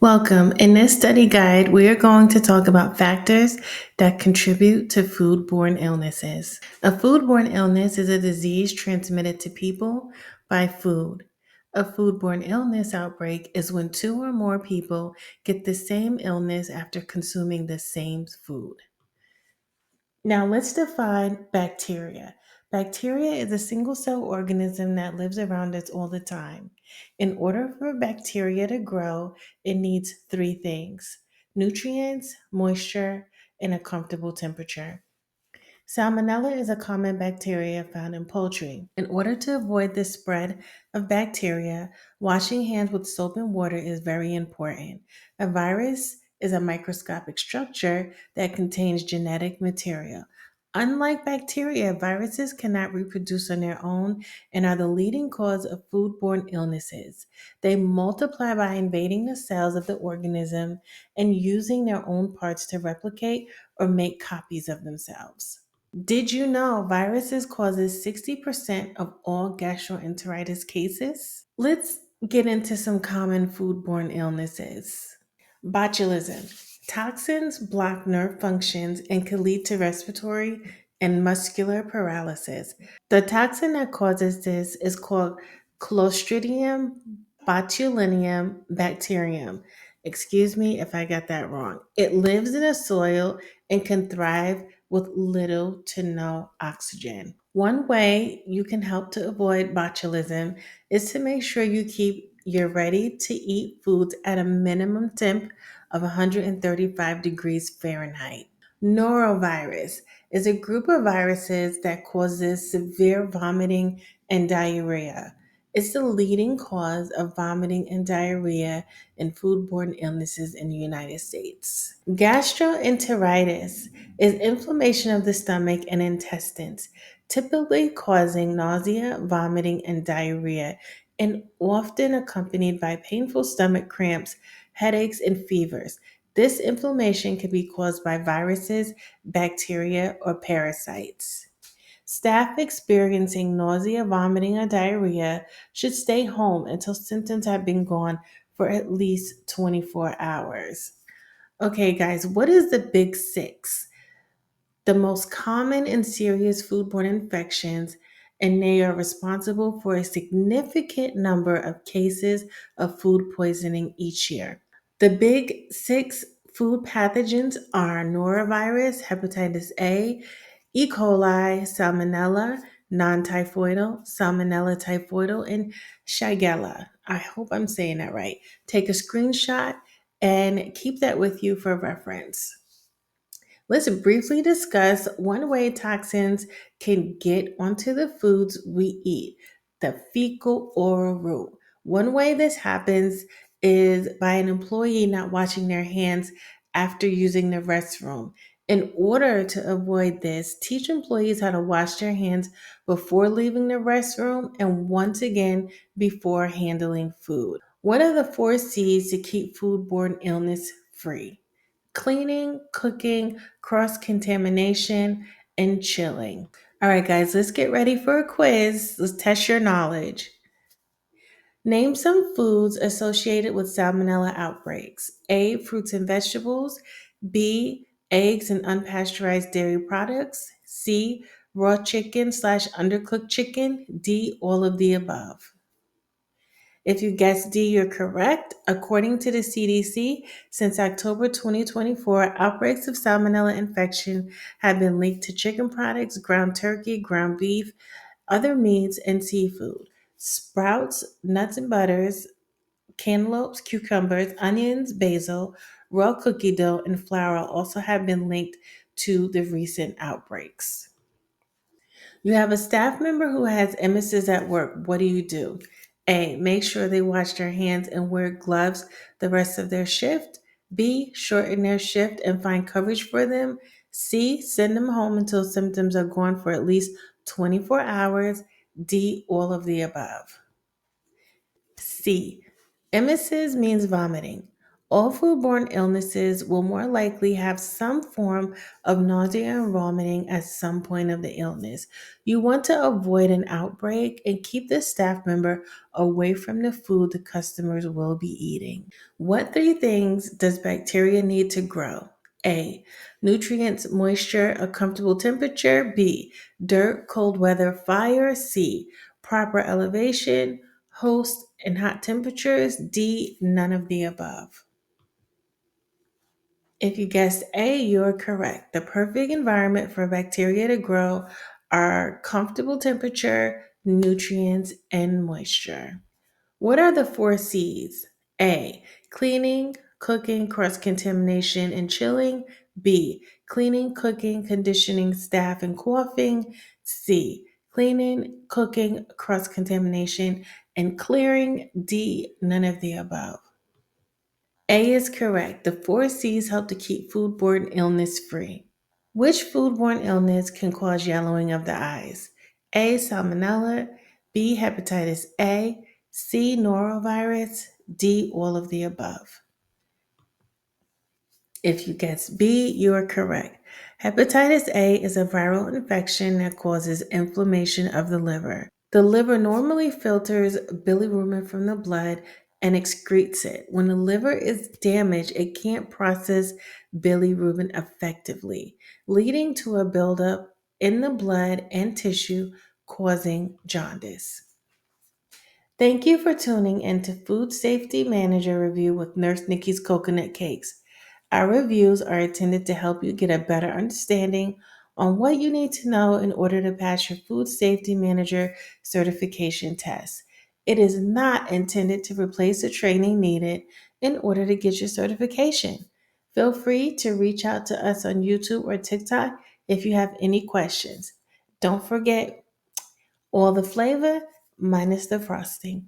Welcome. In this study guide, we are going to talk about factors that contribute to foodborne illnesses. A foodborne illness is a disease transmitted to people by food. A foodborne illness outbreak is when two or more people get the same illness after consuming the same food. Now, let's define bacteria. Bacteria is a single cell organism that lives around us all the time. In order for bacteria to grow, it needs three things: nutrients, moisture, and a comfortable temperature. Salmonella is a common bacteria found in poultry. In order to avoid the spread of bacteria, washing hands with soap and water is very important. A virus is a microscopic structure that contains genetic material. Unlike bacteria, viruses cannot reproduce on their own and are the leading cause of foodborne illnesses. They multiply by invading the cells of the organism and using their own parts to replicate or make copies of themselves. Did you know viruses causes 60% of all gastroenteritis cases? Let's get into some common foodborne illnesses. Botulism. Toxins block nerve functions and can lead to respiratory and muscular paralysis. The toxin that causes this is called Clostridium botulinum bacterium. Excuse me if I got that wrong. It lives in the soil and can thrive with little to no oxygen. One way you can help to avoid botulism is to make sure you keep your ready to eat foods at a minimum temp of 135 degrees Fahrenheit. Norovirus is a group of viruses that causes severe vomiting and diarrhea. It's the leading cause of vomiting and diarrhea in foodborne illnesses in the United States. Gastroenteritis is inflammation of the stomach and intestines, typically causing nausea, vomiting, and diarrhea, and often accompanied by painful stomach cramps, headaches, and fevers. This inflammation can be caused by viruses, bacteria, or parasites. Staff experiencing nausea, vomiting, or diarrhea should stay home until symptoms have been gone for at least 24 hours. Okay, guys, what is the big six? The most common and serious foodborne infections, and they are responsible for a significant number of cases of food poisoning each year. The big six food pathogens are norovirus, hepatitis A, E. coli, salmonella, non-typhoidal, salmonella typhoidal, and shigella. I hope I'm saying that right. Take a screenshot and keep that with you for reference. Let's briefly discuss one way toxins can get onto the foods we eat: the fecal oral route. One way this happens is by an employee not washing their hands after using the restroom. In order to avoid this, teach employees how to wash their hands before leaving the restroom and once again before handling food. What are the four C's to keep foodborne illness free? Cleaning, cooking, cross contamination, and chilling. All right, guys, let's get ready for a quiz. Let's test your knowledge. Name some foods associated with salmonella outbreaks: A, fruits and vegetables; B, eggs and unpasteurized dairy products; C, raw chicken slash undercooked chicken; D, all of the above. If you guessed D, you're correct. According to the CDC, since October 2024, outbreaks of salmonella infection have been linked to chicken products, ground turkey, ground beef, other meats, and seafood. Sprouts, nuts and butters, cantaloupes, cucumbers, onions, basil, raw cookie dough, and flour also have been linked to the recent outbreaks. You have a staff member who has emesis at work. What do you do? A, make sure they wash their hands and wear gloves the rest of their shift. B, shorten their shift and find coverage for them. C, send them home until symptoms are gone for at least 24 hours. D, all of the above. C, emesis means vomiting. All foodborne illnesses will more likely have some form of nausea and vomiting at some point of the illness. You want to avoid an outbreak and keep the staff member away from the food the customers will be eating. What three things does bacteria need to grow? A. Nutrients, moisture, a comfortable temperature. B. Dirt, cold weather, fire. C. Proper elevation, host, and hot temperatures. D. None of the above. If you guessed A, you're correct. The perfect environment for bacteria to grow are comfortable temperature, nutrients, and moisture. What are the four C's? A. Cleaning, cooking, cross contamination, and chilling. B. Cleaning, cooking, conditioning, staff, and coughing. C. Cleaning, cooking, cross contamination, and clearing. D. None of the above. A is correct. The four C's help to keep foodborne illness free. Which foodborne illness can cause yellowing of the eyes? A. Salmonella. B. Hepatitis A. C. Norovirus. D. All of the above. If you guess B, you are correct. Hepatitis A is a viral infection that causes inflammation of the liver. The liver normally filters bilirubin from the blood and excretes it. When the liver is damaged, it can't process bilirubin effectively, leading to a buildup in the blood and tissue, causing jaundice. Thank you for tuning into Food Safety Manager Review with Nurse Nikki's Coconut Cakes. Our reviews are intended to help you get a better understanding on what you need to know in order to pass your Food Safety Manager certification test. It is not intended to replace the training needed in order to get your certification. Feel free to reach out to us on YouTube or TikTok if you have any questions. Don't forget, all the flavor minus the frosting.